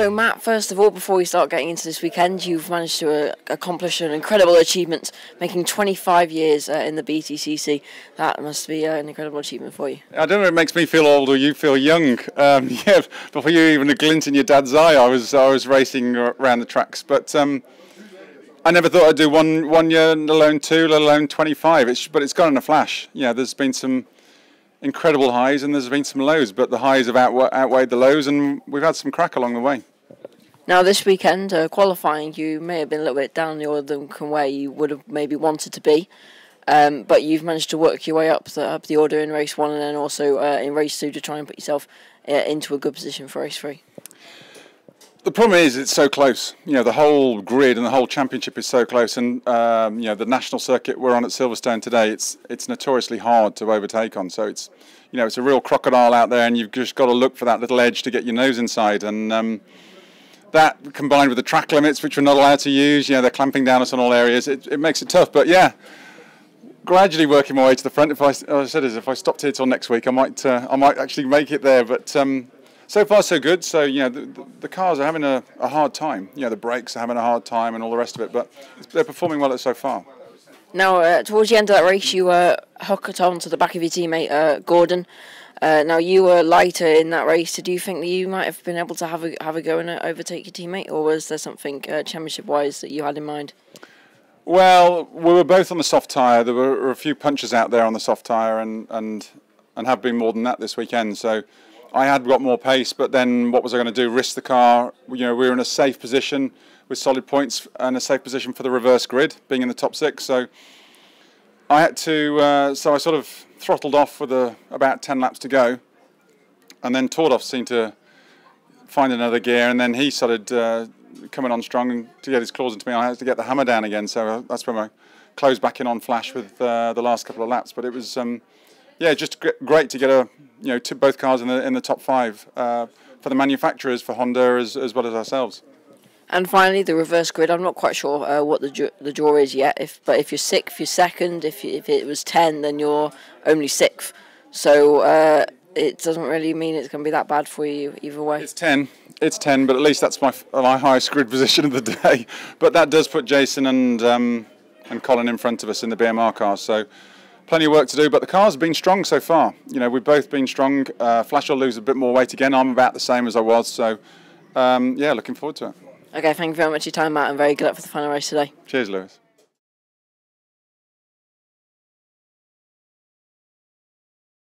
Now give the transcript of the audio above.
So Matt, first of all, before we start getting into this weekend, you've managed to accomplish an incredible achievement, making 25 years in the BTCC. That must be an incredible achievement for you. I don't know if it makes me feel old or you feel young. Yeah, before you even a glint in your dad's eye, I was racing around the tracks. But I never thought I'd do one year, let alone two, let alone 25. But it's gone in a flash. Yeah, there's been some incredible highs and there's been some lows, but the highs have outweighed the lows, and we've had some crack along the way. Now this weekend, qualifying, you may have been a little bit down the order than where you would have maybe wanted to be, but you've managed to work your way up the order in race 1 and then also in race 2 to try and put yourself into a good position for race 3. The problem is it's so close. You know, the whole grid and the whole championship is so close, and you know, the national circuit we're on at Silverstone today, it's notoriously hard to overtake on. So it's, you know, it's a real crocodile out there, and you've just got to look for that little edge to get your nose inside. And that combined with the track limits, which we're not allowed to use, you know, they're clamping down us on all areas. It makes it tough. But yeah, gradually working my way to the front. If I stopped here till next week, I might actually make it there. But so far, so good. So, you know, the cars are having a hard time. You know, the brakes are having a hard time and all the rest of it, but they're performing well so far. Now, towards the end of that race, you hooked on to the back of your teammate, Gordon. Now, you were lighter in that race. So do you think that you might have been able to have a go and overtake your teammate, or was there something championship-wise that you had in mind? Well, we were both on the soft tyre. There were a few punches out there on the soft tyre, and have been more than that this weekend. So I had got more pace, but then what was I going to do? Risk the car? You know, we were in a safe position with solid points and a safe position for the reverse grid, being in the top 6. So I had to. So I sort of throttled off with about 10 laps to go, and then Tordov seemed to find another gear, and then he started coming on strong, and to get his claws into me, I had to get the hammer down again. So that's when I closed back in on flash with the last couple of laps. But it was. Yeah, just great to get both cars in the top 5 for the manufacturers, for Honda as well as ourselves. And finally, the reverse grid. I'm not quite sure what the draw is yet. But if you're 6th, you're second. If it was 10, then you're only 6th. So it doesn't really mean it's going to be that bad for you either way. It's 10. It's 10, but at least that's my highest grid position of the day. But that does put Jason and Colin in front of us in the BMR cars. So plenty of work to do, but the cars have been strong so far. You know, we've both been strong. Flash will lose a bit more weight again. I'm about the same as I was, so yeah, looking forward to it. Okay, thank you very much for your time, Matt, and very good luck for the final race today. Cheers, Lewis.